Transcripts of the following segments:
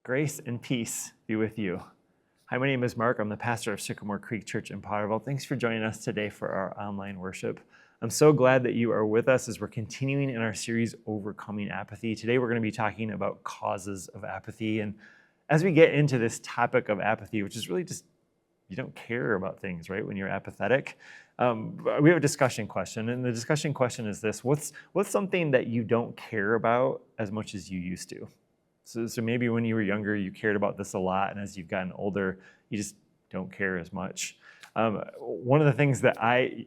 Grace and peace be with you. Hi, my name is Mark. I'm the pastor of Sycamore Creek Church in Potterville. Thanks for joining us today for our online worship. I'm so glad that you are with us as we're continuing in our series, Overcoming Apathy. Today, we're going to be talking about causes of apathy. And as we get into this topic of apathy, which is really just, you don't care about things, right, when you're apathetic, we have a discussion question. And the discussion question is this: what's something that you don't care about as much as you used to? So maybe when you were younger, you cared about this a lot, and as you've gotten older, you just don't care as much. One of the things that I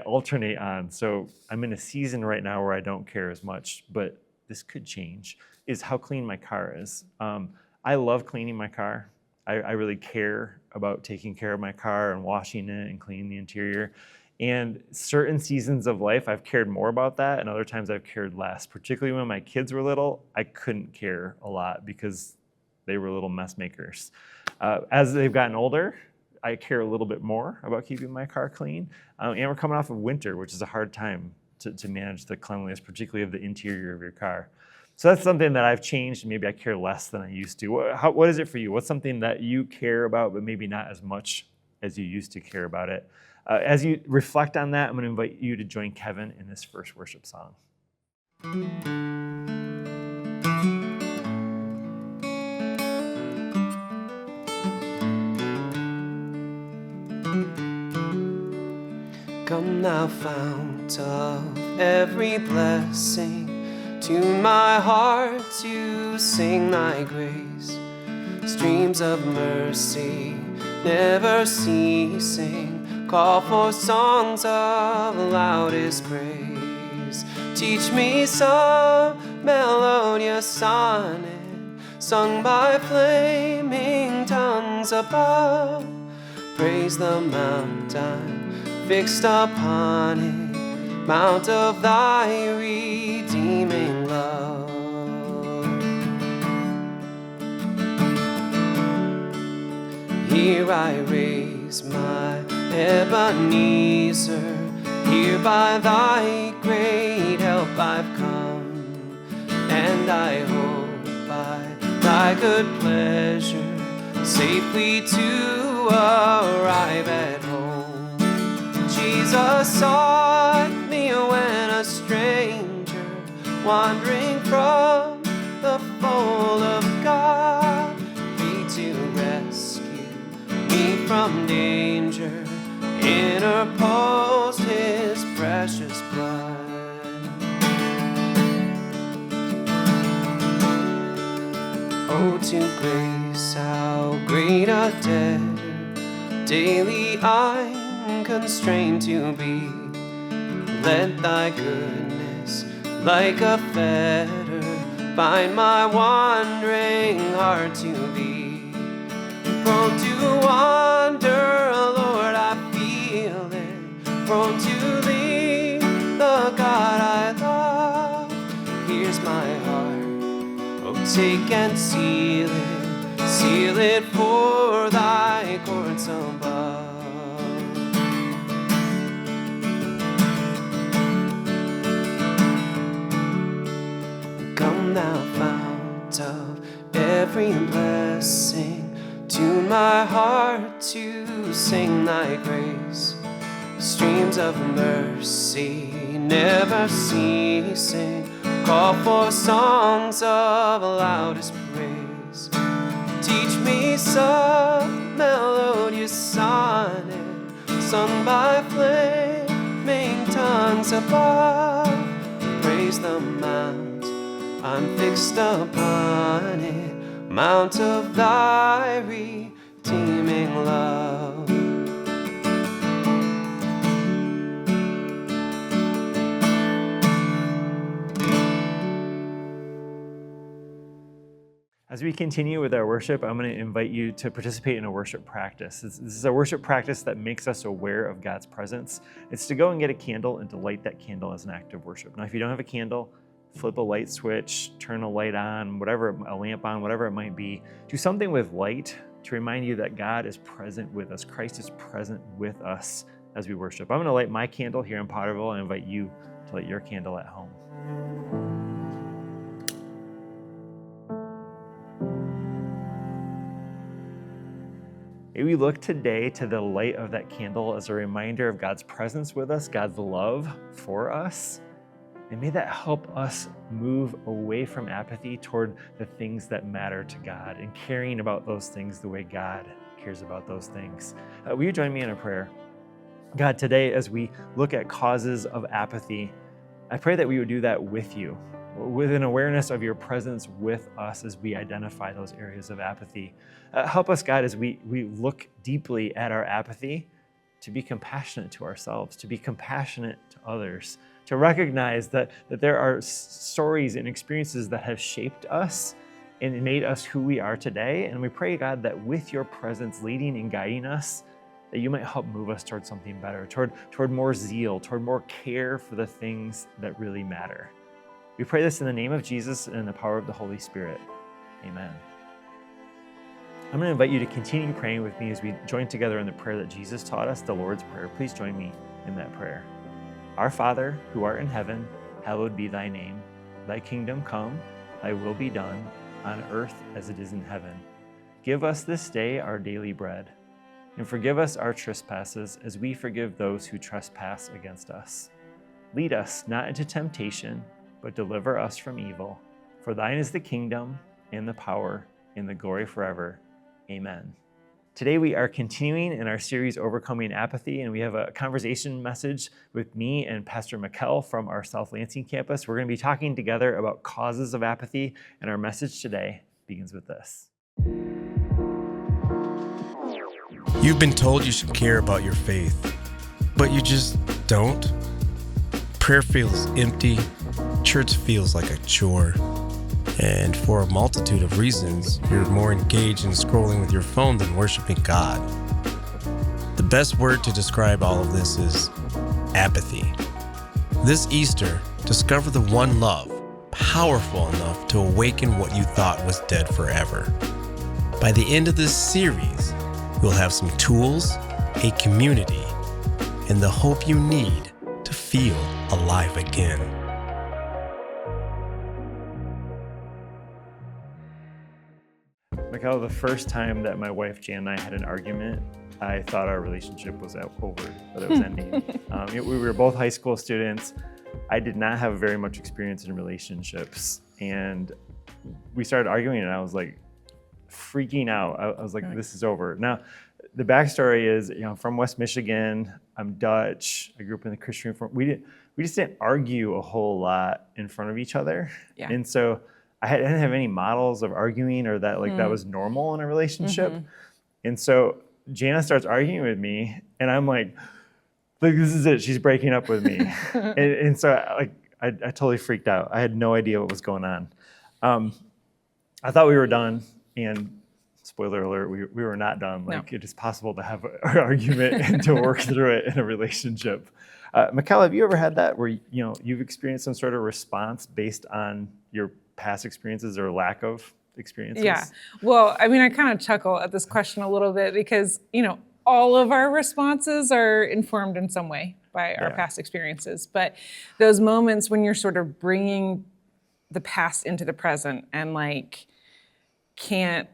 alternate on, so I'm in a season right now where I don't care as much, but this could change, is how clean my car is. I love cleaning my car. I really care about taking care of my car and washing it and cleaning the interior. And certain seasons of life, I've cared more about that, and other times I've cared less. Particularly when my kids were little, I couldn't care a lot because they were little mess makers. As they've gotten older, I care a little bit more about keeping my car clean. And we're coming off of winter, which is a hard time to manage the cleanliness, particularly of the interior of your car. So that's something that I've changed. Maybe I care less than I used to. What is it for you? What's something that you care about, but maybe not as much as you used to care about it? As you reflect on that, I'm going to invite you to join Kevin in this first worship song. Come thou fount of every blessing, tune my heart to sing thy grace. Streams of mercy never ceasing, call for songs of loudest praise. Teach me some melodious sonnet, sung by flaming tongues above. Praise the mount I'm fixed upon it, mount of thy redeeming love. Here I raise my Ebenezer, here by thy great help I've come, and I hope by thy good pleasure safely to arrive at home. Jesus sought me when a stranger, wandering from the fold of God, he to rescue me from danger, interposed his precious blood. Oh, to grace, how great a debtor daily I'm constrained to be. Let thy goodness, like a fetter, bind my wandering heart to thee. Prone to wander, Lord, I feel it, prone to leave the God I love. Here's my heart, oh, take and seal it for thy courts above. Come thou fount of every blessing, tune my heart to sing thy grace. Streams of mercy never ceasing, call for songs of loudest praise. Teach me some melodious sonnet, sung by flaming tongues above. Praise the mount I'm fixed upon it, mount of thy redeeming love. As we continue with our worship, I'm going to invite you to participate in a worship practice. This is a worship practice that makes us aware of God's presence. It's to go and get a candle and to light that candle as an act of worship. Now, if you don't have a candle, flip a light switch, turn a light on, a lamp on, whatever it might be. Do something with light to remind you that God is present with us. Christ is present with us as we worship. I'm going to light my candle here in Potterville and invite you to light your candle at home. May we look today to the light of that candle as a reminder of God's presence with us, God's love for us. And may that help us move away from apathy toward the things that matter to God and caring about those things the way God cares about those things. Will you join me in a prayer? God, today as we look at causes of apathy, I pray that we would do that with you, with an awareness of your presence with us as we identify those areas of apathy. Help us, God, as we look deeply at our apathy, to be compassionate to ourselves, to be compassionate to others, to recognize that there are stories and experiences that have shaped us and made us who we are today. And we pray, God, that with your presence leading and guiding us, that you might help move us toward something better, toward more zeal, toward more care for the things that really matter. We pray this in the name of Jesus and in the power of the Holy Spirit. Amen. I'm going to invite you to continue praying with me as we join together in the prayer that Jesus taught us, the Lord's Prayer. Please join me in that prayer. Our Father, who art in heaven, hallowed be thy name. Thy kingdom come, thy will be done, on earth as it is in heaven. Give us this day our daily bread, and forgive us our trespasses as we forgive those who trespass against us. Lead us not into temptation, but deliver us from evil. For thine is the kingdom, and the power, and the glory forever. Amen. Today we are continuing in our series, Overcoming Apathy, and we have a conversation message with me and Pastor Michal from our South Lansing campus. We're going to be talking together about causes of apathy, and our message today begins with this. You've been told you should care about your faith, but you just don't? Prayer feels empty, church feels like a chore. And for a multitude of reasons, you're more engaged in scrolling with your phone than worshiping God. The best word to describe all of this is apathy. This Easter, discover the one love, powerful enough to awaken what you thought was dead forever. By the end of this series, you'll have some tools, a community, and the hope you need to feel alive again. Michal, the first time that my wife Jan and I had an argument, I thought our relationship was over, that it was ending. We were both high school students. I did not have very much experience in relationships, and we started arguing, and I was like freaking out. I was like, this is over. Now, the backstory is, I'm from West Michigan. I'm Dutch. I grew up in the Christian Reform. We just didn't argue a whole lot in front of each other, and so I didn't have any models of arguing or that that was normal in a relationship. Mm-hmm. And so Jana starts arguing with me, and I'm like, this is it. She's breaking up with me. and so I totally freaked out. I had no idea what was going on. I thought we were done, and spoiler alert, we were not done. It is possible to have an argument and to work through it in a relationship. Michal, have you ever had that where you've experienced some sort of response based on your past experiences or lack of experiences? Yeah. Well, I mean, I kind of chuckle at this question a little bit because, all of our responses are informed in some way by our past experiences. But those moments when you're sort of bringing the past into the present and can't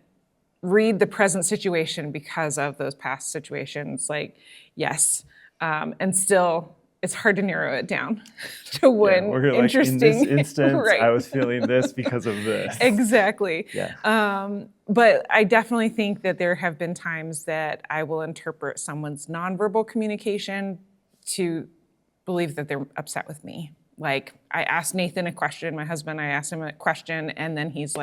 read the present situation because of those past situations, yes. And still, it's hard to narrow it down to one interesting. In this instance, right. I was feeling this because of this. Exactly. Yeah. But I definitely think that there have been times that I will interpret someone's nonverbal communication to believe that they're upset with me. I asked Nathan a question, my husband, I asked him a question, and then he's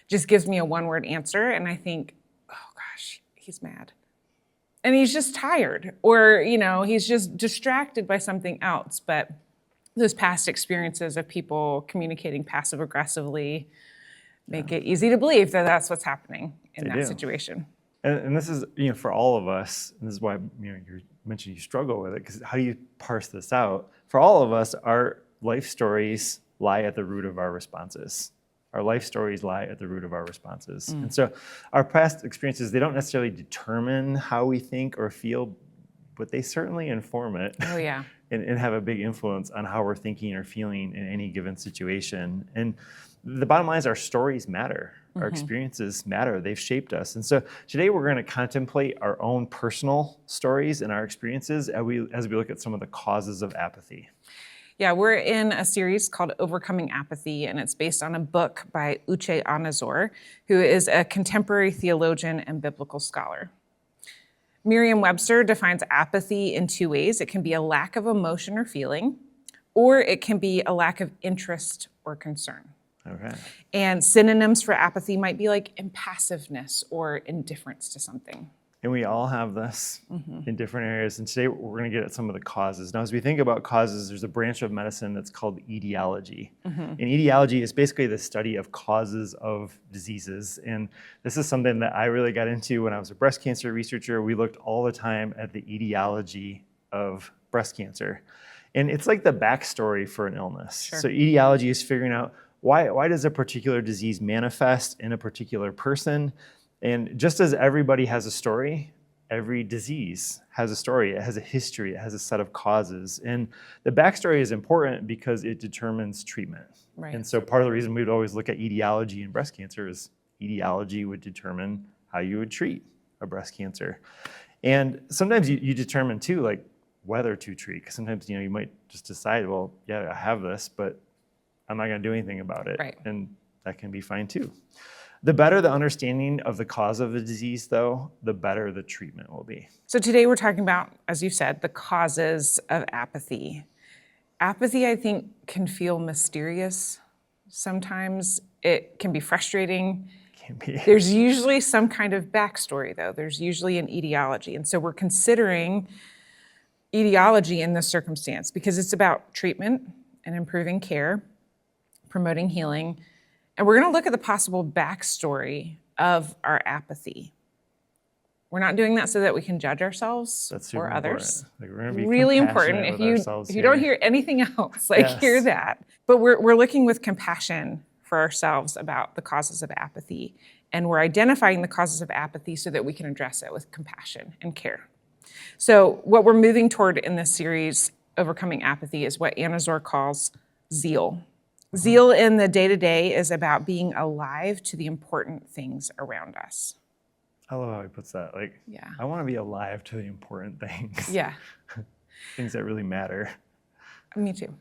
just gives me a one-word answer, and I think, oh gosh, he's mad. And he's just tired, or, he's just distracted by something else. But those past experiences of people communicating passive-aggressively make it easy to believe that that's what's happening in that situation. And this is, for all of us, and this is why, you mentioned you struggle with it, because how do you parse this out? For all of us, our life stories lie at the root of our responses. Our life stories lie at the root of our responses. And so our past experiences, they don't necessarily determine how we think or feel, but they certainly inform it. Oh, yeah. and have a big influence on how we're thinking or feeling in any given situation. And the bottom line is our stories matter. Our experiences matter. They've shaped us. And so today we're going to contemplate our own personal stories and our experiences as we look at some of the causes of apathy. Yeah, we're in a series called Overcoming Apathy, and it's based on a book by Uche Anazor, who is a contemporary theologian and biblical scholar. Merriam-Webster defines apathy in two ways. It can be a lack of emotion or feeling, or it can be a lack of interest or concern. Okay. And synonyms for apathy might be like impassiveness or indifference to something. And we all have this in different areas. And today we're going to get at some of the causes. Now, as we think about causes, there's a branch of medicine that's called etiology. And etiology is basically the study of causes of diseases. And this is something that I really got into when I was a breast cancer researcher. We looked all the time at the etiology of breast cancer. And it's like the backstory for an illness. Sure. So etiology is figuring out why does a particular disease manifest in a particular person? And just as everybody has a story, every disease has a story. It has a history. It has a set of causes. And the backstory is important because it determines treatment. Right. And so part of the reason we'd always look at etiology in breast cancer is etiology would determine how you would treat a breast cancer. And sometimes you determine too, like whether to treat. Because sometimes, you might just decide, well, yeah, I have this, but I'm not going to do anything about it. Right. And that can be fine too. The better the understanding of the cause of the disease, though, the better the treatment will be. So today we're talking about, as you said, the causes of apathy. Apathy, I think, can feel mysterious. Sometimes it can be frustrating. Can be. There's usually some kind of backstory, though. There's usually an etiology. And so we're considering etiology in this circumstance because it's about treatment and improving care, promoting healing. And we're going to look at the possible backstory of our apathy. We're not doing that so that we can judge ourselves That's super or others. important. Like, we're going to be really important. compassionate If with ourselves you don't hear anything else, like Yes. hear that. But we're looking with compassion for ourselves about the causes of apathy. And we're identifying the causes of apathy so that we can address it with compassion and care. So what we're moving toward in this series, Overcoming Apathy, is what Anazor calls zeal. Zeal in the day-to-day is about being alive to the important things around us. I love how he puts that. Like, Yeah. I want to be alive to the important things. Yeah, Things that really matter. me too.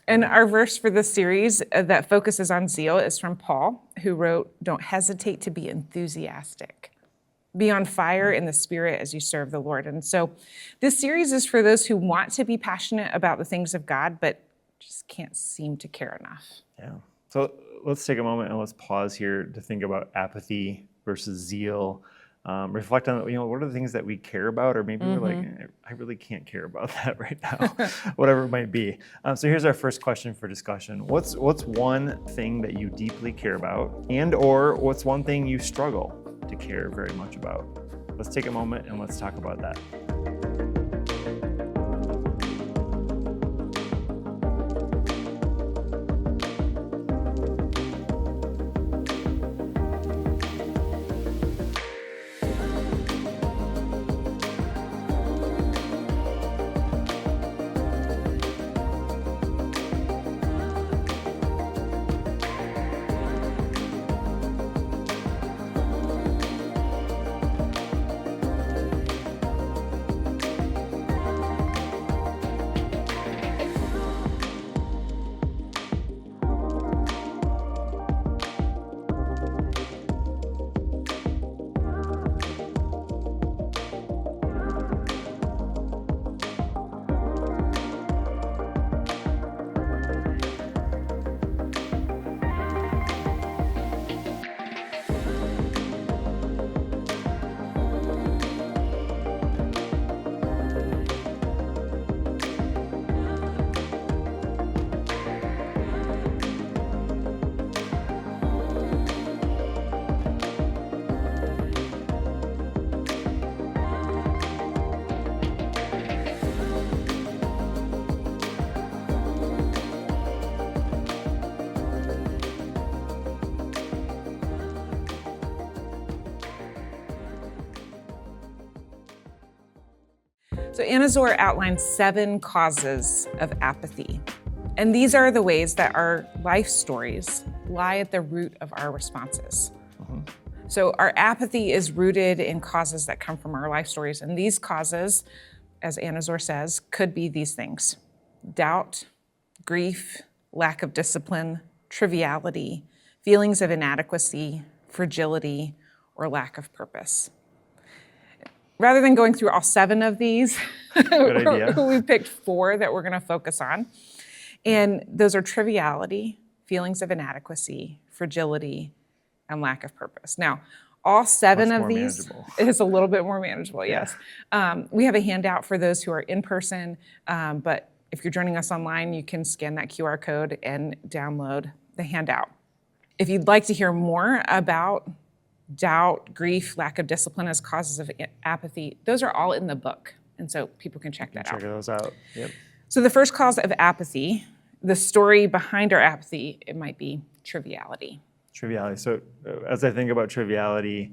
And our verse for this series that focuses on zeal is from Paul, who wrote, "Don't hesitate to be enthusiastic. Be on fire in the spirit as you serve the Lord." And so this series is for those who want to be passionate about the things of God, but just can't seem to care enough. Yeah. So let's take a moment and let's pause here to think about apathy versus zeal. Reflect on, what are the things that we care about, or maybe we're like, I really can't care about that right now, whatever it might be. So here's our first question for discussion. What's one thing that you deeply care about, and or what's one thing you struggle to care very much about? Let's take a moment and let's talk about that. So Anna Zor outlines 7 causes of apathy. And these are the ways that our life stories lie at the root of our responses. So our apathy is rooted in causes that come from our life stories. And these causes, as Anna Zor says, could be these things: doubt, grief, lack of discipline, triviality, feelings of inadequacy, fragility, or lack of purpose. Rather than going through all 7 of these, Good idea. we picked 4 that we're going to focus on. And those are triviality, feelings of inadequacy, fragility, and lack of purpose. Now, all 7 Much of more these manageable. is a little bit more manageable, yes. We have a handout for those who are in person, but if you're joining us online, you can scan that QR code and download the handout. If you'd like to hear more about doubt, grief, lack of discipline as causes of apathy, those are all in the book. And so people can check that out. Check those out. Yep. So the first cause of apathy, the story behind our apathy, it might be triviality. Triviality. So as I think about triviality,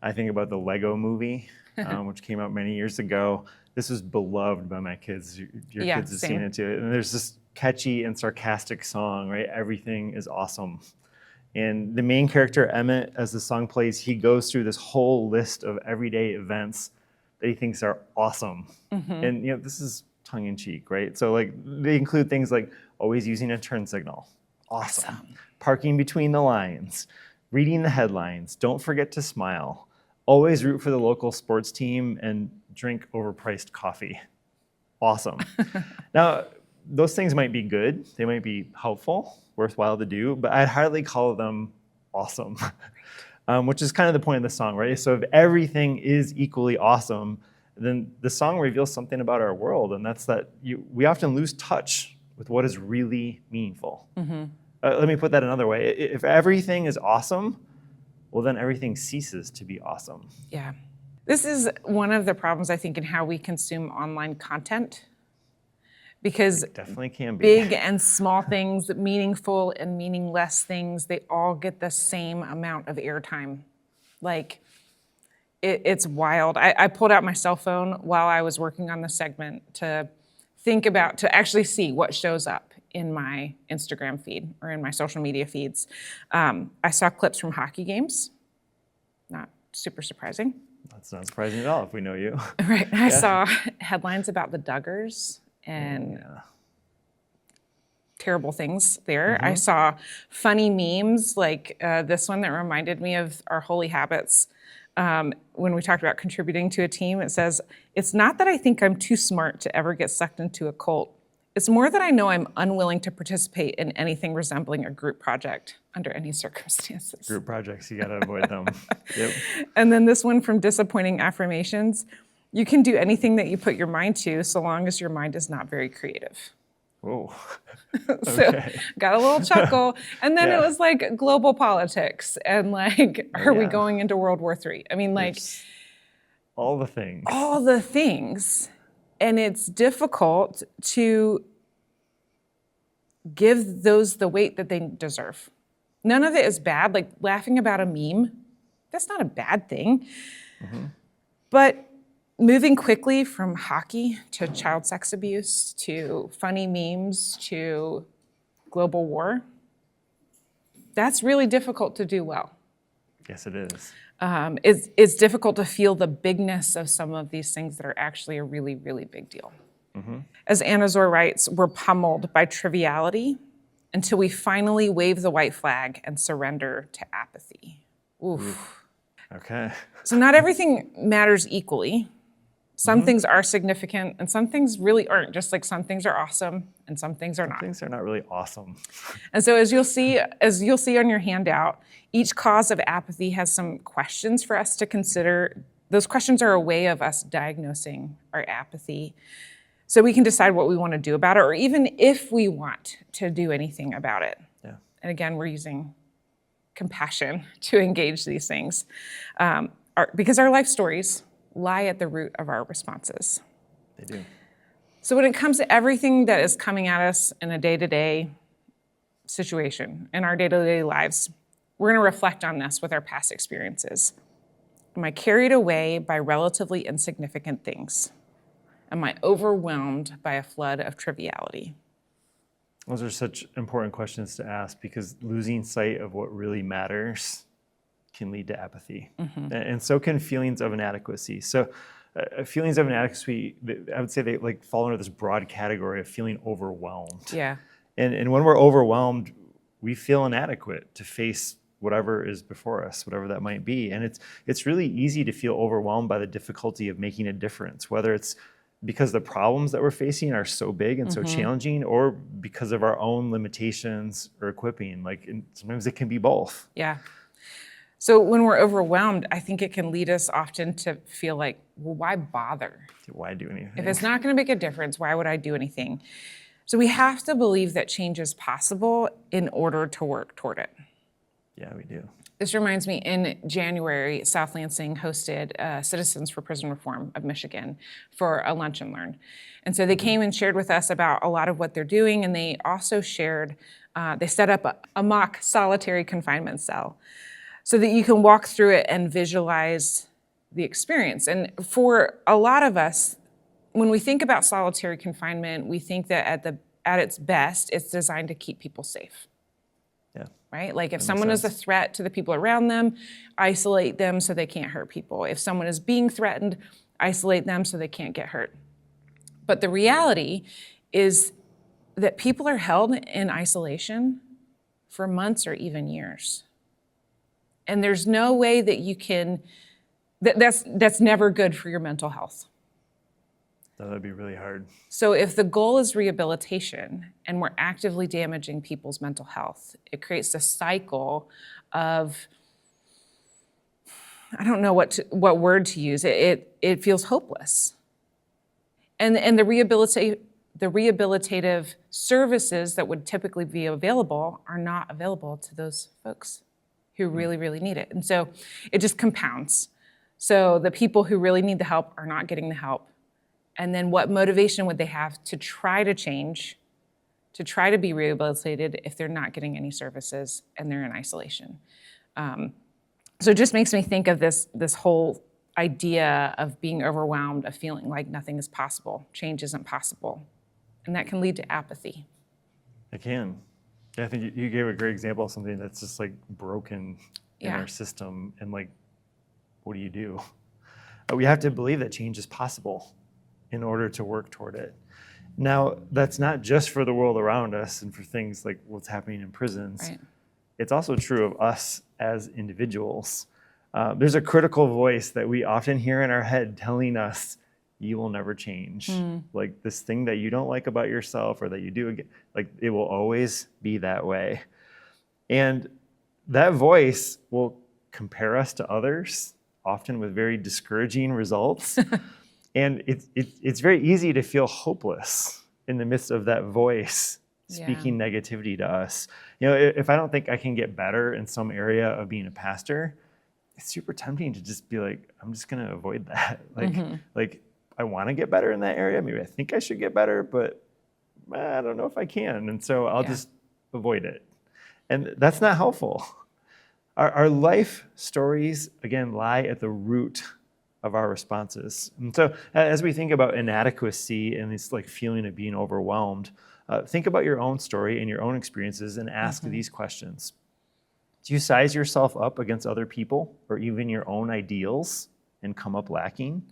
I think about the Lego movie, which came out many years ago. This was beloved by my kids. Your Yeah, kids have same. seen it too. And there's this catchy and sarcastic song, right? Everything is awesome. And the main character, Emmett, as the song plays, he goes through this whole list of everyday events that he thinks are awesome. And this is tongue in cheek, right? So like they include things like always using a turn signal. Awesome. Parking between the lines, reading the headlines, don't forget to smile, always root for the local sports team, and drink overpriced coffee. Awesome. Now, those things might be good. They might be helpful, worthwhile to do, but I'd hardly call them awesome, which is kind of the point of the song, right? So if everything is equally awesome, then the song reveals something about our world, and that's that we often lose touch with what is really meaningful. Let me put that another way. If everything is awesome, well, then everything ceases to be awesome. Yeah. This is one of the problems, I think, in how we consume online content. Because Definitely can be. big and small things, meaningful and meaningless things, they all get the same amount of airtime. Like, it's wild. I pulled out my cell phone while I was working on the segment to actually see what shows up in my Instagram feed or in my social media feeds. I saw clips from hockey games. Not super surprising. That's not surprising at all if we know you. Right. I saw headlines about the Duggars and terrible things there. I saw funny memes like this one that reminded me of our holy habits. When we talked about contributing to a team, it says, "It's not that I think I'm too smart to ever get sucked into a cult. It's more that I know I'm unwilling to participate in anything resembling a group project under any circumstances." Group projects, you got to avoid them. Yep. And then this one from Disappointing Affirmations: "You can do anything that you put your mind to so long as your mind is not very creative." Whoa. So got a little chuckle. And then it Yeah. was like global politics and like, are we yeah. going into World War III? I mean, like It's all the things. all the things. And it's difficult to give those the weight that they deserve. None of it is bad. Like laughing about a meme, that's not a bad thing. But moving quickly from hockey to child sex abuse to funny memes to global war, that's really difficult to do well. Yes, it is. It's difficult to feel the bigness of some of these things that are actually a really, really big deal. As Anna Zor writes, we're pummeled by triviality until we finally wave the white flag and surrender to apathy. Oof. Okay. So not everything matters equally. Some things are significant and some things really aren't, just like some things are awesome and some things are not. Things are not really awesome. And so as you'll see on your handout, each cause of apathy has some questions for us to consider. Those questions are a way of us diagnosing our apathy so we can decide what we want to do about it, or even if we want to do anything about it. Yeah. And again, we're using compassion to engage these things because our life stories lie at the root of our responses. They do. So when it comes to everything that is coming at us in a day-to-day situation, in our day-to-day lives, we're going to reflect on this with our past experiences. Am I carried away by relatively insignificant things? Am I overwhelmed by a flood of triviality? Those are such important questions to ask because losing sight of what really matters can lead to apathy. And so can feelings of inadequacy. So feelings of inadequacy, I would say they like fall under this broad category of feeling overwhelmed. Yeah. And when we're overwhelmed, we feel inadequate to face whatever is before us, whatever that might be. And it's really easy to feel overwhelmed by the difficulty of making a difference, whether it's because the problems that we're facing are so big and so challenging, or because of our own limitations or equipping. And sometimes it can be both. Yeah. So when we're overwhelmed, I think it can lead us often to feel like, well, why bother? Why do anything? If it's not going to make a difference, why would I do anything? So we have to believe that change is possible in order to work toward it. Yeah, we do. This reminds me, in January, South Lansing hosted Citizens for Prison Reform of Michigan for a lunch and learn. And so they came and shared with us about a lot of what they're doing, and they also shared, they set up a mock solitary confinement cell so that you can walk through it and visualize the experience. And for a lot of us, when we think about solitary confinement, we think that at its best, it's designed to keep people safe. Yeah. Right? Like if someone is a threat to the people around them, isolate them so they can't hurt people. If someone is being threatened, isolate them so they can't get hurt. But the reality is that people are held in isolation for months or even years. And there's no way that you can, that's never good for your mental health. That would be really hard. So if the goal is rehabilitation and we're actively damaging people's mental health, it creates a cycle of, I don't know what word to use. It feels hopeless. And the rehabilitative services that would typically be available are not available to those folks who really, really need it. And so it just compounds. So the people who really need the help are not getting the help. And then what motivation would they have to try to change, to try to be rehabilitated if they're not getting any services and they're in isolation? So it just makes me think of this whole idea of being overwhelmed, of feeling like nothing is possible, change isn't possible. And that can lead to apathy. It can. Yeah, I think you gave a great example of something that's just like broken in our system. And like, what do? We have to believe that change is possible in order to work toward it. Now, that's not just for the world around us and for things like what's happening in prisons. Right. It's also true of us as individuals. There's a critical voice that we often hear in our head telling us, you will never change. Like this thing that you don't like about yourself or that you do again, like it will always be that way. And that voice will compare us to others, often with very discouraging results. And it's very easy to feel hopeless in the midst of that voice speaking negativity to us. If I don't think I can get better in some area of being a pastor, it's super tempting to just be like, I'm just going to avoid that. Like I want to get better in that area. Maybe I think I should get better, but I don't know if I can. And so I'll just avoid it. And that's not helpful. Our life stories, again, lie at the root of our responses. And so as we think about inadequacy and this like feeling of being overwhelmed, think about your own story and your own experiences and ask these questions. Do you size yourself up against other people or even your own ideals and come up lacking?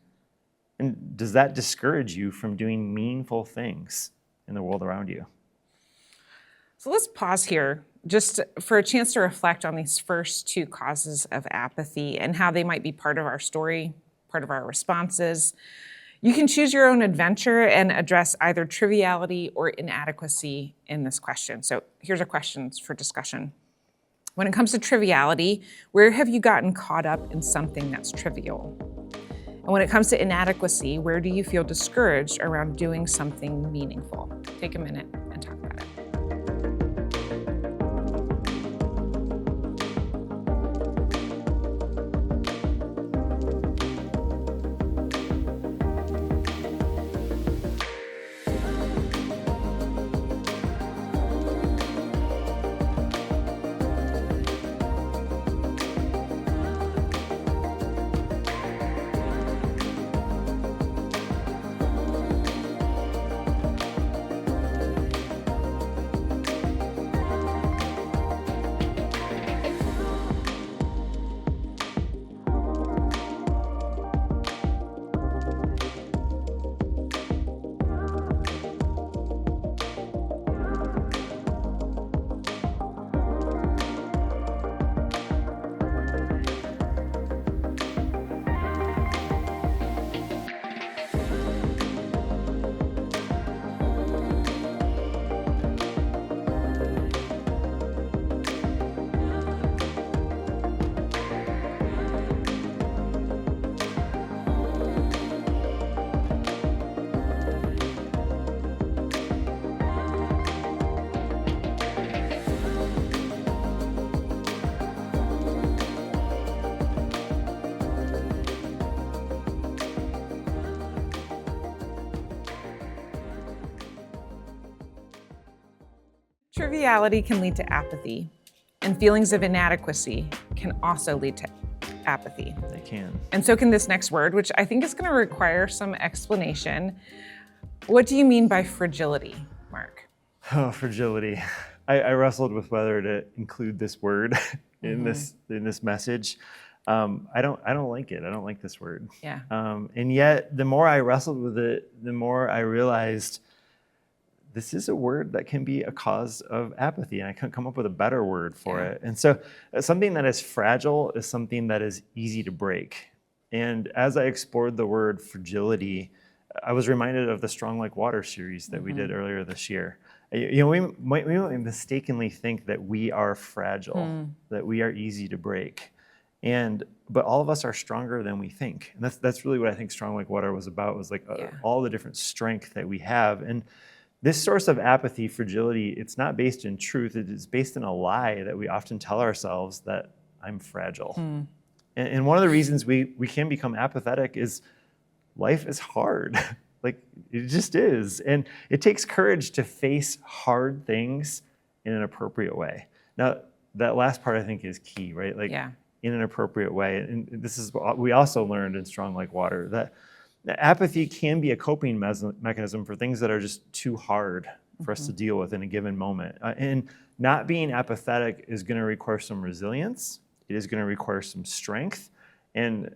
And does that discourage you from doing meaningful things in the world around you? So let's pause here just for a chance to reflect on these first two causes of apathy and how they might be part of our story, part of our responses. You can choose your own adventure and address either triviality or inadequacy in this question. So here's our questions for discussion. When it comes to triviality, where have you gotten caught up in something that's trivial? And when it comes to inadequacy, where do you feel discouraged around doing something meaningful? Take a minute and talk about it. Triviality can lead to apathy, and feelings of inadequacy can also lead to apathy. They can. And so can this next word, which I think is going to require some explanation. What do you mean by fragility, Mark? Oh, fragility. I wrestled with whether to include this word in this message. I don't like it. I don't like this word. Yeah. And yet, the more I wrestled with it, the more I realized this is a word that can be a cause of apathy, and I couldn't come up with a better word for it. And so something that is fragile is something that is easy to break. And as I explored the word fragility, I was reminded of the Strong Like Water series that we did earlier this year. You know, we might mistakenly think that we are fragile, that we are easy to break. But all of us are stronger than we think. And that's really what I think Strong Like Water was about, was like all the different strength that we have. And this source of apathy, fragility, it's not based in truth. It is based in a lie that we often tell ourselves, that I'm fragile. And one of the reasons we can become apathetic is life is hard. Like, it just is. And it takes courage to face hard things in an appropriate way. Now, that last part I think is key, right? Like, in an appropriate way. And this is what we also learned in Strong Like Water, that apathy can be a coping mechanism for things that are just too hard for us to deal with in a given moment. And not being apathetic is going to require some resilience. It is going to require some strength. And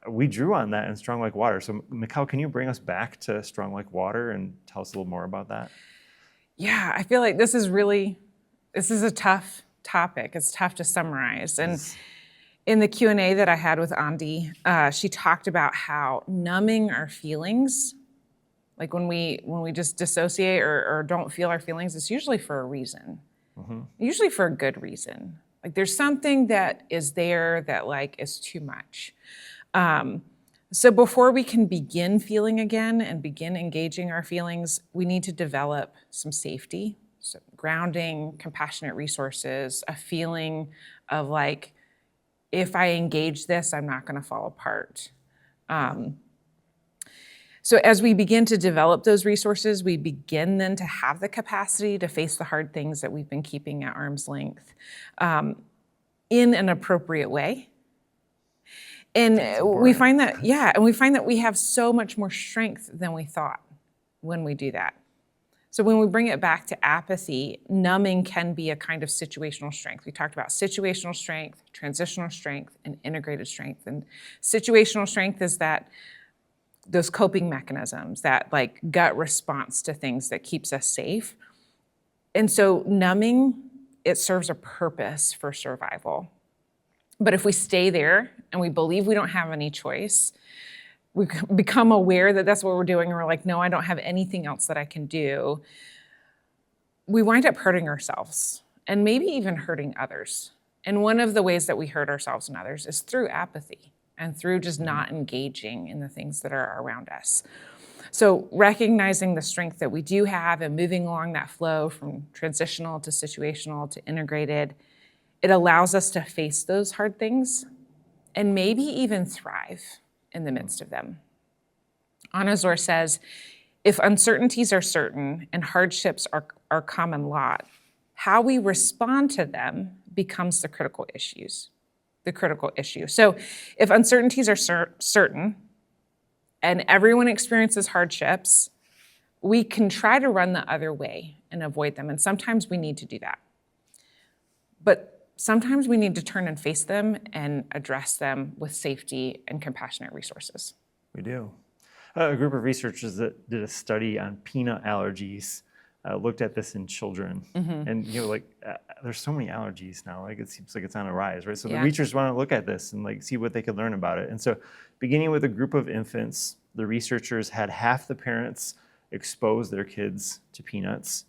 we drew on that in Strong Like Water. So, Michal, can you bring us back to Strong Like Water and tell us a little more about that? Yeah, I feel like this is a tough topic. It's tough to summarize. And in the Q&A that I had with Andy, she talked about how numbing our feelings, like when we just dissociate or don't feel our feelings, it's usually for a reason, usually for a good reason. Like, there's something that is there that like is too much. So before we can begin feeling again and begin engaging our feelings, we need to develop some safety, so grounding, compassionate resources, a feeling of like, if I engage this, I'm not going to fall apart. So as we begin to develop those resources, we begin then to have the capacity to face the hard things that we've been keeping at arm's length in an appropriate way. And we find that, we have so much more strength than we thought when we do that. So when we bring it back to apathy, numbing can be a kind of situational strength. We talked about situational strength, transitional strength, and integrated strength. And situational strength is that those coping mechanisms, that like gut response to things that keeps us safe. And so numbing, it serves a purpose for survival. But if we stay there and we believe we don't have any choice, we become aware that that's what we're doing, and we're like, no, I don't have anything else that I can do. We wind up hurting ourselves and maybe even hurting others. And one of the ways that we hurt ourselves and others is through apathy and through just not engaging in the things that are around us. So recognizing the strength that we do have and moving along that flow from transitional to situational to integrated, it allows us to face those hard things and maybe even thrive in the midst of them. Anazor says, if uncertainties are certain and hardships are common lot, how we respond to them becomes the critical issue. So if uncertainties are certain and everyone experiences hardships, we can try to run the other way and avoid them. And sometimes we need to do that. But sometimes we need to turn and face them and address them with safety and compassionate resources. We do. A group of researchers that did a study on peanut allergies looked at this in children. And there's so many allergies now, like it seems like it's on a rise, right? So the researchers want to look at this and like see what they could learn about it. And so beginning with a group of infants, the researchers had half the parents expose their kids to peanuts,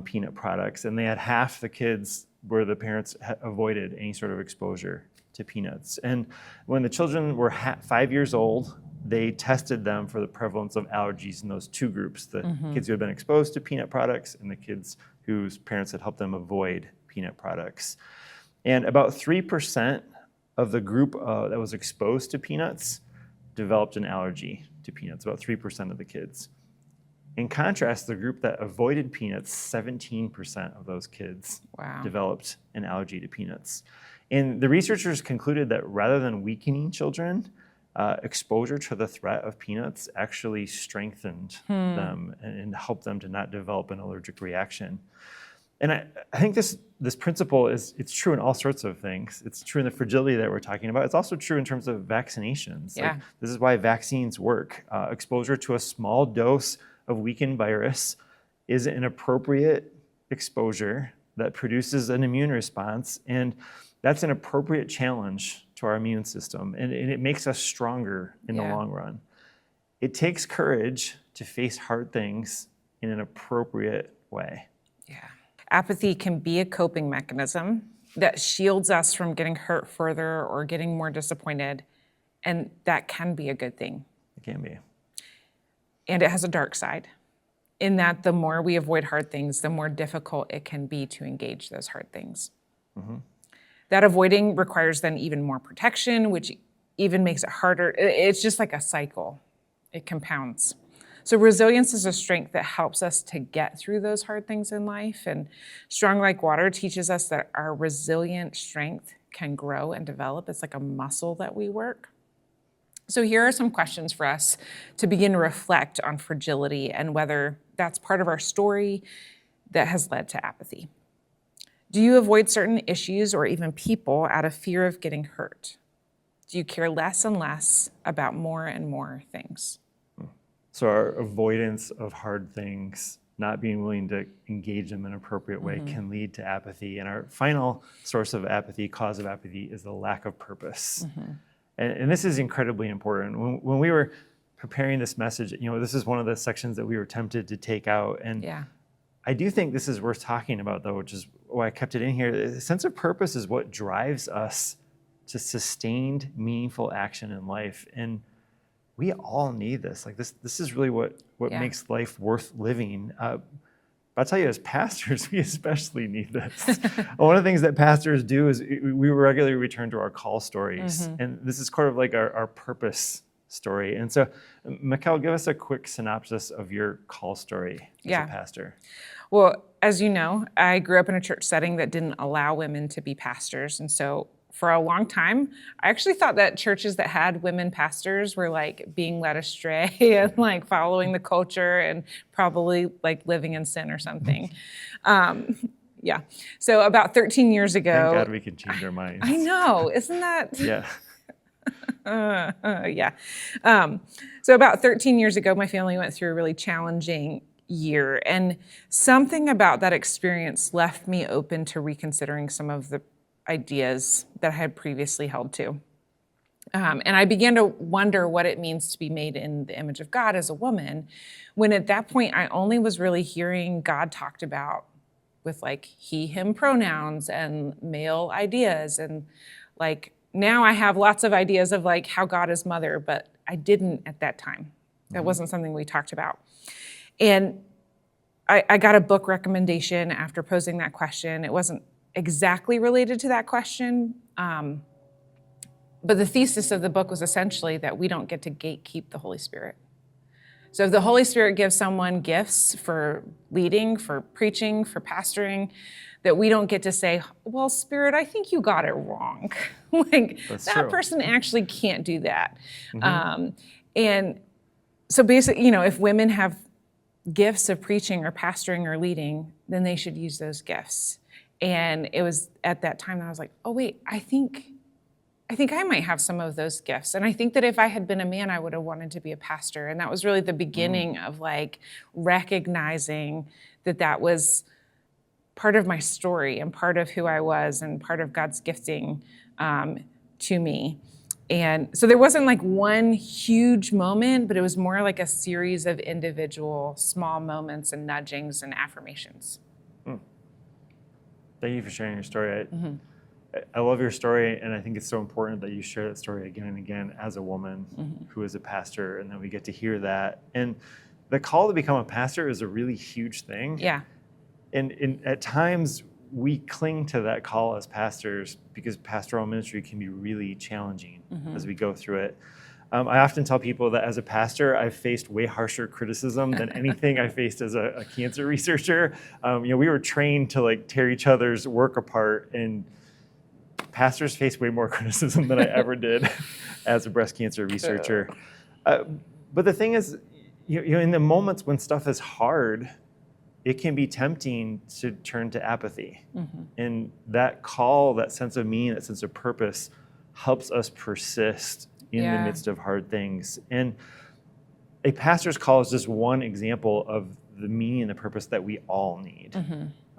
peanut products, and they had half the kids where the parents avoided any sort of exposure to peanuts. And when the children were 5 years old, they tested them for the prevalence of allergies in those two groups, the kids who had been exposed to peanut products and the kids whose parents had helped them avoid peanut products. And about 3% of the group that was exposed to peanuts developed an allergy to peanuts, about 3% of the kids. In contrast, the group that avoided peanuts, 17% of those kids developed an allergy to peanuts. And the researchers concluded that rather than weakening children, exposure to the threat of peanuts actually strengthened them and helped them to not develop an allergic reaction. And I think this principle it's true in all sorts of things. It's true in the fragility that we're talking about. It's also true in terms of vaccinations. Yeah. Like, this is why vaccines work. Exposure to a small dose of weakened virus is an appropriate exposure that produces an immune response, and that's an appropriate challenge to our immune system, and it makes us stronger in the long run. It takes courage to face hard things in an appropriate way. Yeah. Apathy can be a coping mechanism that shields us from getting hurt further or getting more disappointed, and that can be a good thing. It can be. And it has a dark side, in that the more we avoid hard things, the more difficult it can be to engage those hard things. Mm-hmm. That avoiding requires then even more protection, which even makes it harder. It's just like a cycle. It compounds. So resilience is a strength that helps us to get through those hard things in life. And Strong Like Water teaches us that our resilient strength can grow and develop. It's like a muscle that we work. So here are some questions for us to begin to reflect on fragility and whether that's part of our story that has led to apathy. Do you avoid certain issues or even people out of fear of getting hurt? Do you care less and less about more and more things? So our avoidance of hard things, not being willing to engage them in an appropriate way, can lead to apathy. And our final source of apathy, cause of apathy, is the lack of purpose. And this is incredibly important. When we were preparing this message, this is one of the sections that we were tempted to take out. And I do think this is worth talking about, though, which is why I kept it in here. The sense of purpose is what drives us to sustained, meaningful action in life. And we all need this. Like this is really what makes life worth living. I'll tell you, as pastors, we especially need this. One of the things that pastors do is we regularly return to our call stories. And this is kind of like our purpose story. And so, Michal, give us a quick synopsis of your call story as a pastor. Well, as you know, I grew up in a church setting that didn't allow women to be pastors. And so for a long time, I actually thought that churches that had women pastors were like being led astray and like following the culture and probably like living in sin or something. So about 13 years ago. Thank God we can change our minds. I know, isn't that? Yeah. So about 13 years ago, my family went through a really challenging year, and something about that experience left me open to reconsidering some of the ideas that I had previously held to. And I began to wonder what it means to be made in the image of God as a woman, when at that point I only was really hearing God talked about with like he, him pronouns and male ideas. And like now I have lots of ideas of like how God is mother, but I didn't at that time. That wasn't something we talked about. And I got a book recommendation after posing that question. It wasn't exactly related to that question, but the thesis of the book was essentially that we don't get to gatekeep the Holy Spirit. So if the Holy Spirit gives someone gifts for leading, for preaching, for pastoring, that we don't get to say, well, Spirit, I think you got it wrong. That's that true. Person actually can't do that. And so basically, if women have gifts of preaching or pastoring or leading, then they should use those gifts. And it was at that time that I was like, oh wait, I think I might have some of those gifts. And I think that if I had been a man, I would have wanted to be a pastor. And that was really the beginning of like recognizing that was part of my story and part of who I was and part of God's gifting to me. And so there wasn't like one huge moment, but it was more like a series of individual small moments and nudgings and affirmations. Thank you for sharing your story. I love your story, and I think it's so important that you share that story again and again as a woman who is a pastor, and then we get to hear that. And the call to become a pastor is a really huge thing. Yeah. And at times, we cling to that call as pastors because pastoral ministry can be really challenging as we go through it. I often tell people that as a pastor, I've faced way harsher criticism than anything I faced as a cancer researcher. We were trained to like tear each other's work apart, and pastors face way more criticism than I ever did as a breast cancer researcher. But the thing is, in the moments when stuff is hard, it can be tempting to turn to apathy. And that call, that sense of meaning, that sense of purpose helps us persist in the midst of hard things. And a pastor's call is just one example of the meaning and the purpose that we all need.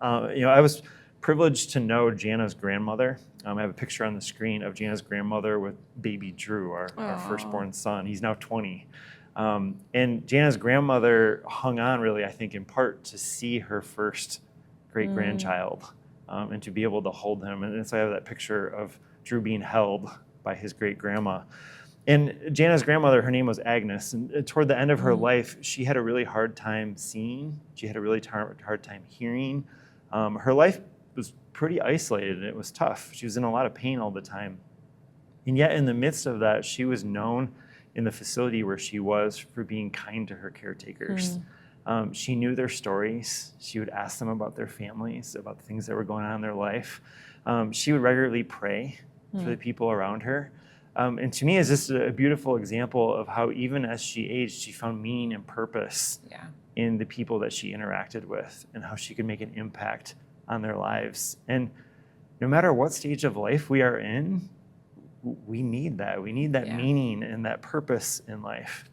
I was privileged to know Jana's grandmother. I have a picture on the screen of Jana's grandmother with baby Drew, our firstborn son. He's now 20. And Jana's grandmother hung on really, I think, in part to see her first great-grandchild and to be able to hold him. And so I have that picture of Drew being held by his great-grandma. And Jana's grandmother, her name was Agnes, and toward the end of her life, she had a really hard time seeing. She had a really hard time hearing. Her life was pretty isolated, and it was tough. She was in a lot of pain all the time. And yet in the midst of that, she was known in the facility where she was for being kind to her caretakers. She knew their stories. She would ask them about their families, about the things that were going on in their life. She would regularly pray for the people around her. And to me, it's just a beautiful example of how even as she aged, she found meaning and purpose in the people that she interacted with and how she could make an impact on their lives. And no matter what stage of life we are in, we need that. We need that meaning and that purpose in life.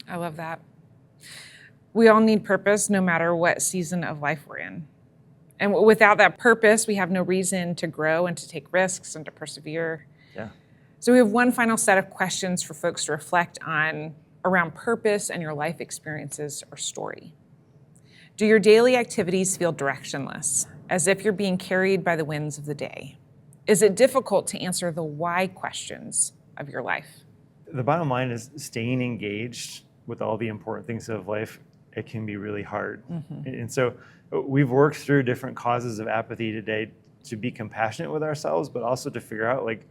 I love that. We all need purpose no matter what season of life we're in. And without that purpose, we have no reason to grow and to take risks and to persevere. Yeah. So we have one final set of questions for folks to reflect on around purpose and your life experiences or story. Do your daily activities feel directionless, as if you're being carried by the winds of the day? Is it difficult to answer the why questions of your life? The bottom line is staying engaged with all the important things of life, it can be really hard. And so we've worked through different causes of apathy today to be compassionate with ourselves, but also to figure out like,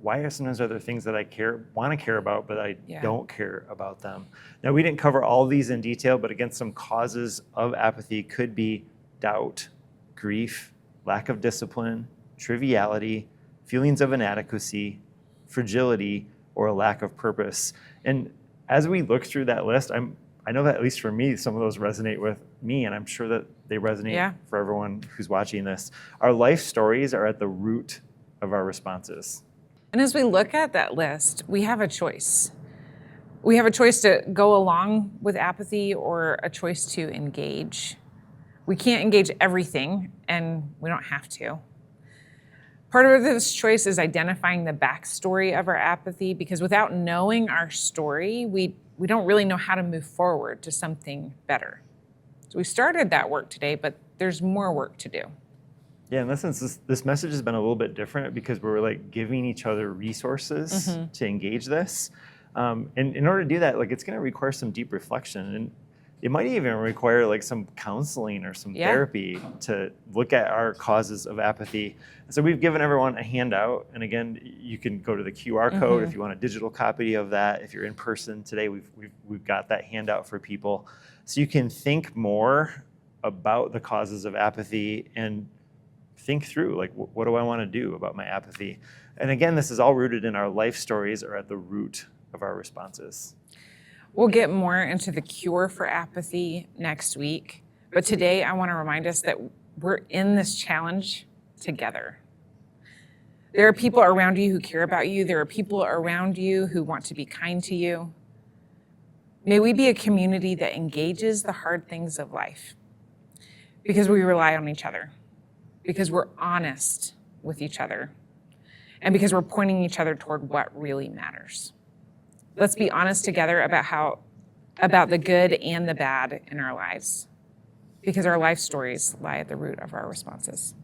why are sometimes there things that I want to care about, but I don't care about them? Now, we didn't cover all of these in detail, but again, some causes of apathy could be doubt, grief, lack of discipline, triviality, feelings of inadequacy, fragility, or a lack of purpose. And as we look through that list, I know that at least for me, some of those resonate with me, and I'm sure that they resonate for everyone who's watching this. Our life stories are at the root of our responses. And as we look at that list, we have a choice. We have a choice to go along with apathy or a choice to engage. We can't engage everything, and we don't have to. Part of this choice is identifying the backstory of our apathy, because without knowing our story, we don't really know how to move forward to something better. So we started that work today, but there's more work to do. Yeah, in that sense, this message has been a little bit different because we're like giving each other resources to engage this. And in order to do that, like it's going to require some deep reflection, and it might even require like some counseling or some therapy to look at our causes of apathy. And so we've given everyone a handout, and again, you can go to the QR code if you want a digital copy of that. If you're in person today, we've got that handout for people, so you can think more about the causes of apathy and think through, like, what do I want to do about my apathy? And again, this is all rooted in our life stories are at the root of our responses. We'll get more into the cure for apathy next week. But today, I want to remind us that we're in this challenge together. There are people around you who care about you. There are people around you who want to be kind to you. May we be a community that engages the hard things of life because we rely on each other, because we're honest with each other, and because we're pointing each other toward what really matters. Let's be honest together about the good and the bad in our lives, because our life stories lie at the root of our responses.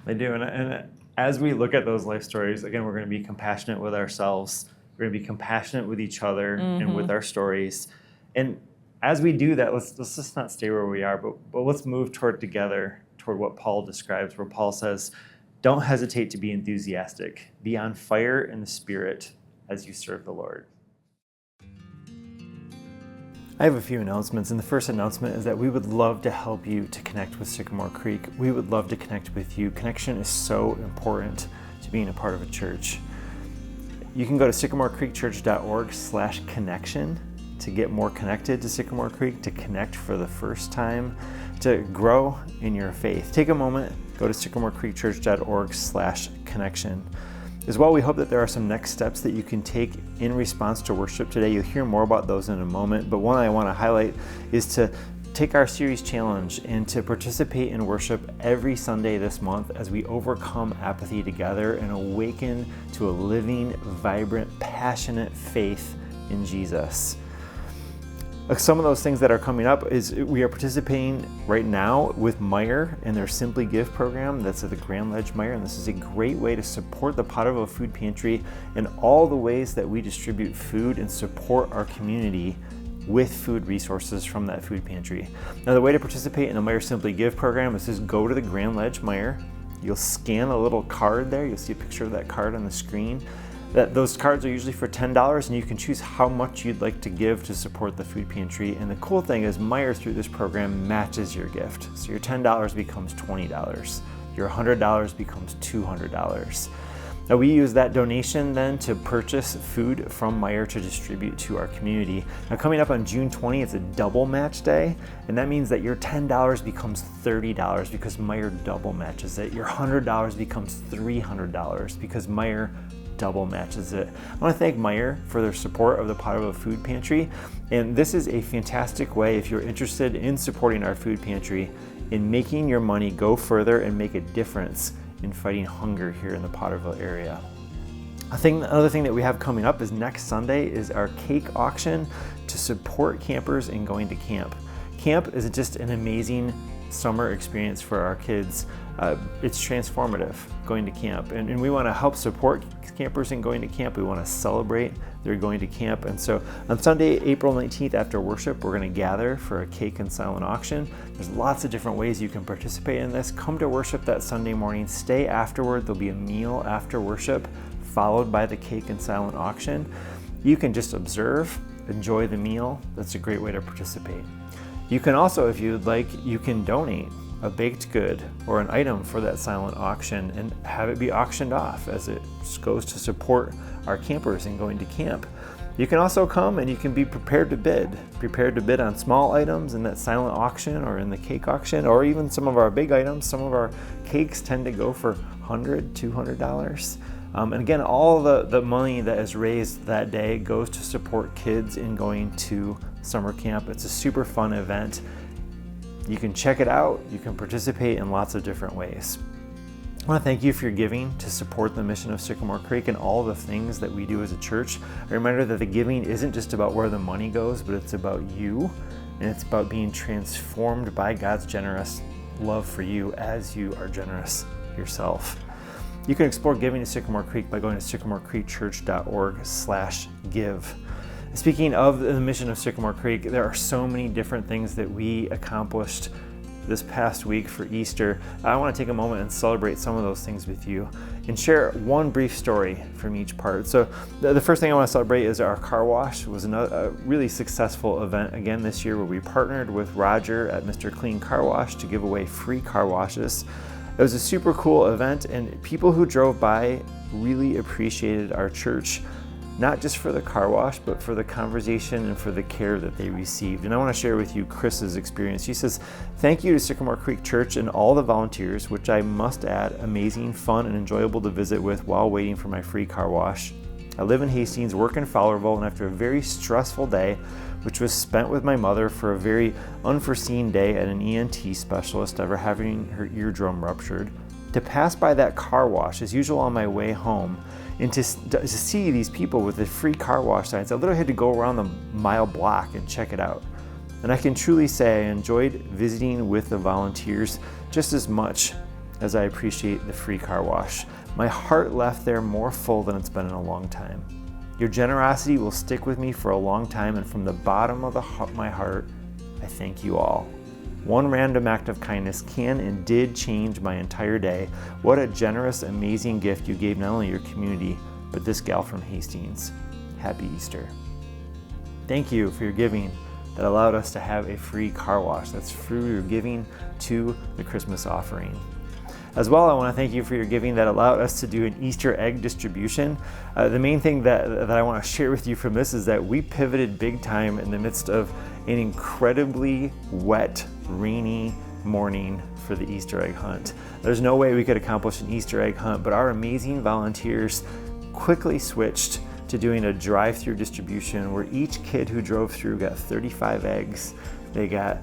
They do, and as we look at those life stories, again, we're going to be compassionate with ourselves. We're going to be compassionate with each other and with our stories. And as we do that, let's just not stay where we are, but let's move toward what Paul describes, where Paul says, don't hesitate to be enthusiastic. Be on fire in the Spirit as you serve the Lord. I have a few announcements, and the first announcement is that we would love to help you to connect with Sycamore Creek. We would love to connect with you. Connection is so important to being a part of a church. You can go to sycamorecreekchurch.org/connection to get more connected to Sycamore Creek, to connect for the first time, to grow in your faith. Take a moment, go to sycamorecreekchurch.org/connection. As well, we hope that there are some next steps that you can take in response to worship today. You'll hear more about those in a moment, but one I want to highlight is to take our series challenge and to participate in worship every Sunday this month as we overcome apathy together and awaken to a living, vibrant, passionate faith in Jesus. Some of those things that are coming up is we are participating right now with Meijer and their Simply Give program that's at the Grand Ledge Meijer, and this is a great way to support the Potterville Food Pantry and all the ways that we distribute food and support our community with food resources from that food pantry. Now, the way to participate in the Meijer Simply Give program is just go to the Grand Ledge Meijer. You'll scan a little card there. You'll see a picture of that card on the screen. Those cards are usually for $10, and you can choose how much you'd like to give to support the food pantry. And the cool thing is Meijer, through this program, matches your gift. So your $10 becomes $20. Your $100 becomes $200. Now, we use that donation then to purchase food from Meijer to distribute to our community. Now, coming up on June 20, it's a double match day, and that means that your $10 becomes $30 because Meijer double matches it. Your $100 becomes $300 because Meijer double matches it. I want to thank Meijer for their support of the Potterville Food Pantry, and this is a fantastic way, if you're interested in supporting our food pantry, in making your money go further and make a difference in fighting hunger here in the Potterville area. Another thing that we have coming up is next Sunday is our cake auction to support campers in going to camp. Camp is just an amazing summer experience for our kids. It's transformative going to camp, and we want to help support campers in going to camp. We want to celebrate their going to camp. And so on Sunday, April 19th, after worship, we're going to gather for a cake and silent auction. There's lots of different ways you can participate in this. Come to worship that Sunday morning, stay afterward. There'll be a meal after worship, followed by the cake and silent auction. You can just observe, enjoy the meal. That's a great way to participate. You can also, if you'd like, you can donate a baked good or an item for that silent auction and have it be auctioned off as it goes to support our campers in going to camp. You can also come and you can be prepared to bid on small items in that silent auction or in the cake auction, or even some of our big items. Some of our cakes tend to go for $100, $200. And again, all the money that is raised that day goes to support kids in going to summer camp. It's a super fun event. You can check it out. You can participate in lots of different ways. I want to thank you for your giving to support the mission of Sycamore Creek and all the things that we do as a church. A reminder that the giving isn't just about where the money goes, but it's about you, and it's about being transformed by God's generous love for you as you are generous yourself. You can explore giving to Sycamore Creek by going to sycamorecreekchurch.org/give. Speaking of the mission of Sycamore Creek, there are so many different things that we accomplished this past week for Easter. I want to take a moment and celebrate some of those things with you and share one brief story from each part. So the first thing I want to celebrate is our car wash. It was a really successful event again this year where we partnered with Roger at Mr. Clean Car Wash to give away free car washes. It was a super cool event, and people who drove by really appreciated our church, not just for the car wash, but for the conversation and for the care that they received. And I want to share with you Chris's experience. She says, "Thank you to Sycamore Creek Church and all the volunteers, which I must add, amazing, fun, and enjoyable to visit with while waiting for my free car wash. I live in Hastings, work in Fowlerville, and after a very stressful day, which was spent with my mother for a very unforeseen day at an ENT specialist after having her eardrum ruptured, to pass by that car wash as usual on my way home, and to see these people with the free car wash signs, I literally had to go around the mile block and check it out. And I can truly say I enjoyed visiting with the volunteers just as much as I appreciate the free car wash. My heart left there more full than it's been in a long time. Your generosity will stick with me for a long time, and from the bottom of my heart, I thank you all. One random act of kindness can and did change my entire day. What a generous, amazing gift you gave not only your community, but this gal from Hastings. Happy Easter." Thank you for your giving that allowed us to have a free car wash. That's through your giving to the Christmas offering. As well, I want to thank you for your giving that allowed us to do an Easter egg distribution. The main thing that I want to share with you from this is that we pivoted big time in the midst of an incredibly wet, rainy morning for the Easter egg hunt. There's no way we could accomplish an Easter egg hunt, but our amazing volunteers quickly switched to doing a drive-through distribution where each kid who drove through got 35 eggs. They got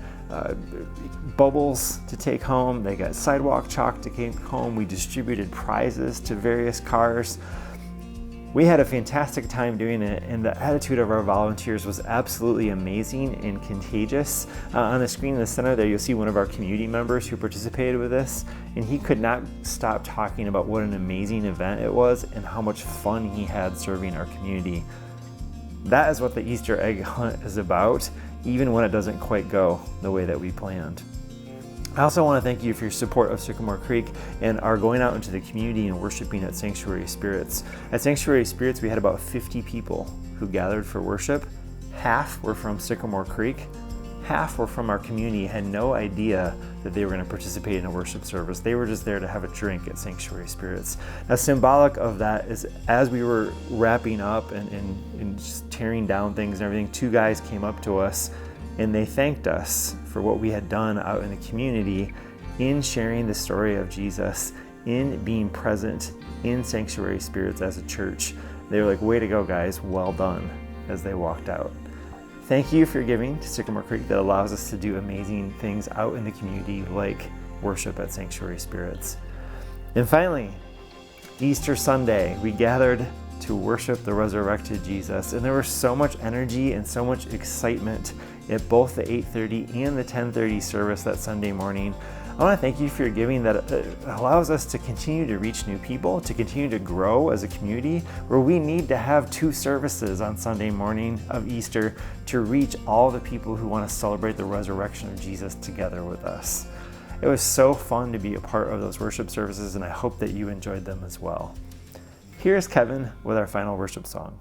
bubbles to take home. They got sidewalk chalk to take home. We distributed prizes to various cars. We had a fantastic time doing it, and the attitude of our volunteers was absolutely amazing and contagious. On the screen in the center there, you'll see one of our community members who participated with this, and he could not stop talking about what an amazing event it was and how much fun he had serving our community. That is what the Easter egg hunt is about, even when it doesn't quite go the way that we planned. I also want to thank you for your support of Sycamore Creek and our going out into the community and worshiping at Sanctuary Spirits. At Sanctuary Spirits, we had about 50 people who gathered for worship. Half were from Sycamore Creek. Half were from our community, had no idea that they were going to participate in a worship service. They were just there to have a drink at Sanctuary Spirits. Now, symbolic of that is as we were wrapping up and just tearing down things and everything, two guys came up to us and they thanked us for what we had done out in the community in sharing the story of Jesus, in being present in Sanctuary Spirits as a church. They were like, way to go, guys, well done, as they walked out. Thank you for giving to Sycamore Creek that allows us to do amazing things out in the community like worship at Sanctuary Spirits. And finally, Easter Sunday, we gathered to worship the resurrected Jesus, and there was so much energy and so much excitement at both the 8:30 and the 10:30 service that Sunday morning. I want to thank you for your giving that allows us to continue to reach new people, to continue to grow as a community where we need to have 2 services on Sunday morning of Easter to reach all the people who want to celebrate the resurrection of Jesus together with us. It was so fun to be a part of those worship services, and I hope that you enjoyed them as well. Here's Kevin with our final worship song.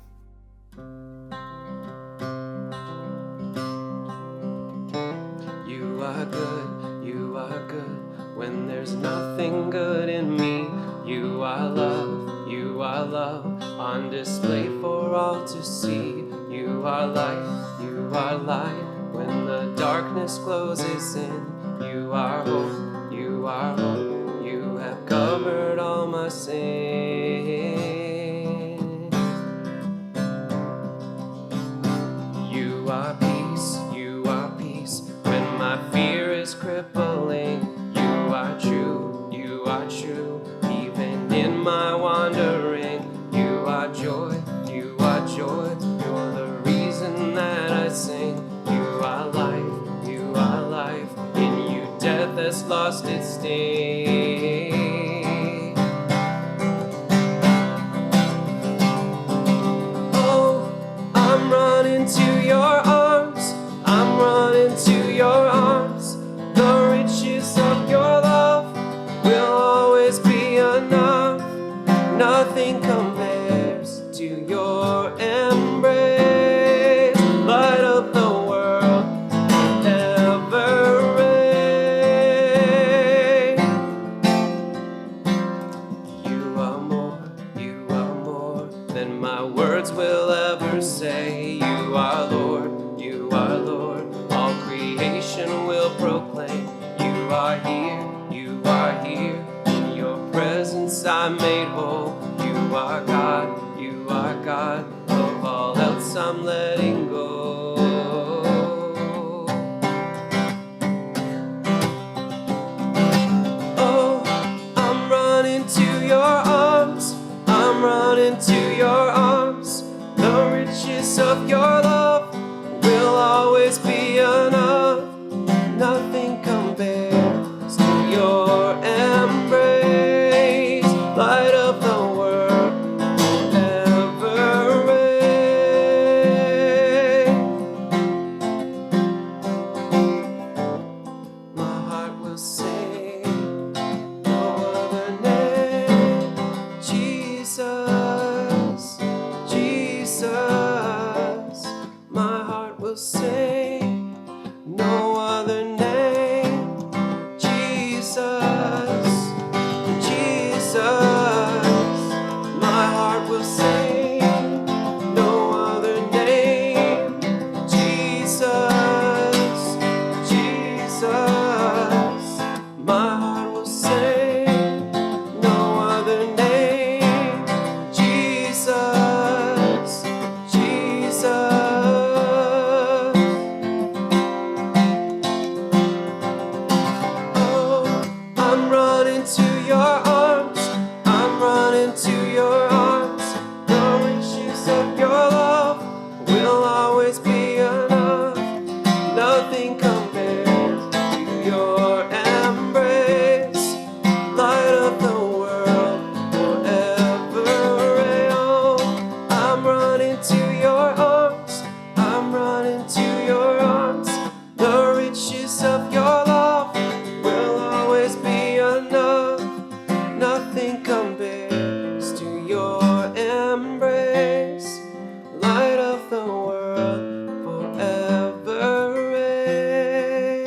You are good, you are good, when there's nothing good in me. You are love, on display for all to see. You are light, when the darkness closes in. You are hope, you have covered all my sin. You are peace, when my fear is crippling. You are true, even in my wandering. You are joy, you're the reason that I sing. You are life, in you death has lost its sting. Oh, I'm running to your arms, the riches of your love will always be enough. Nothing compares to your embrace, light of the world, ever reign. You are more than my words will ever say. You are Lord, all creation will proclaim. You are here, in your presence I'm made whole. You are God, of all else I'm letting go. Oh, I'm running to your arms, the riches of your love will always be enough. Nothing compares to your embrace, light of the world, ever reign. My heart will sing no other name. Jesus, Jesus, will sing, no other name. Jesus, Jesus, my heart will sing, no other name. Jesus, Jesus. Oh, I'm running to your arms, I'm running to your arms. The riches of your love will always be enough. Nothing compares to your embrace. Light of the world, forever real. I'm running to your arms, I'm running to your arms. The riches of your love will always be enough. Nothing compares to your embrace. Light of the world, forever reign.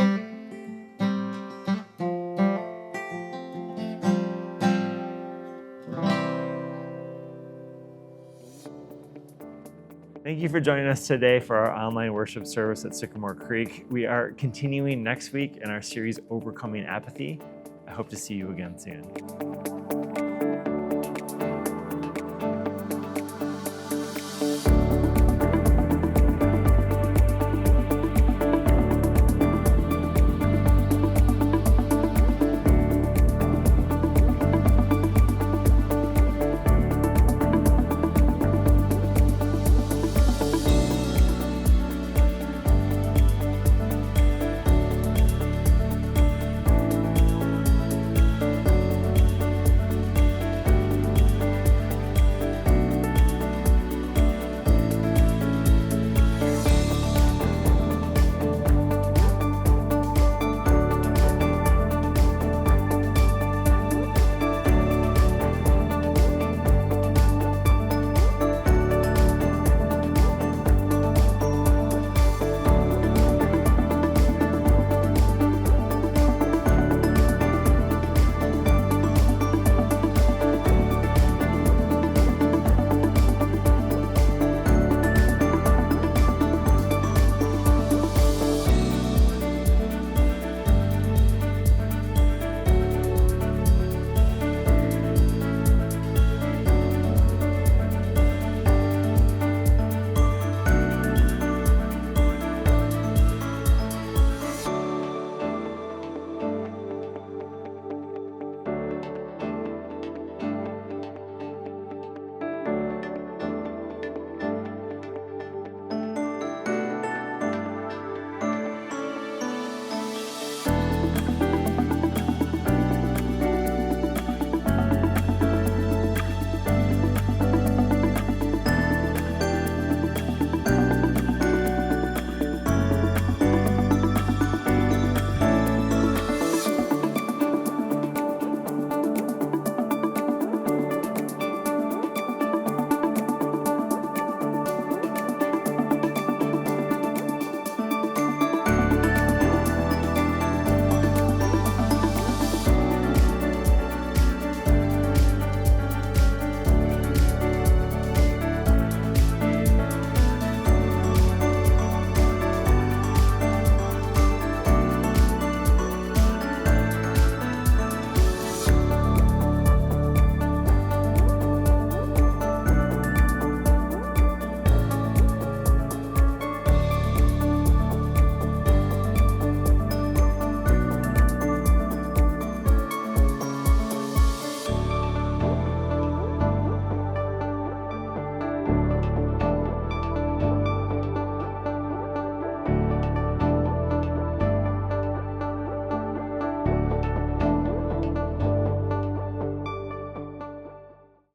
Thank you for joining us today for our online worship service at Sycamore Creek. We are continuing next week in our series, Overcoming Apathy. I hope to see you again soon.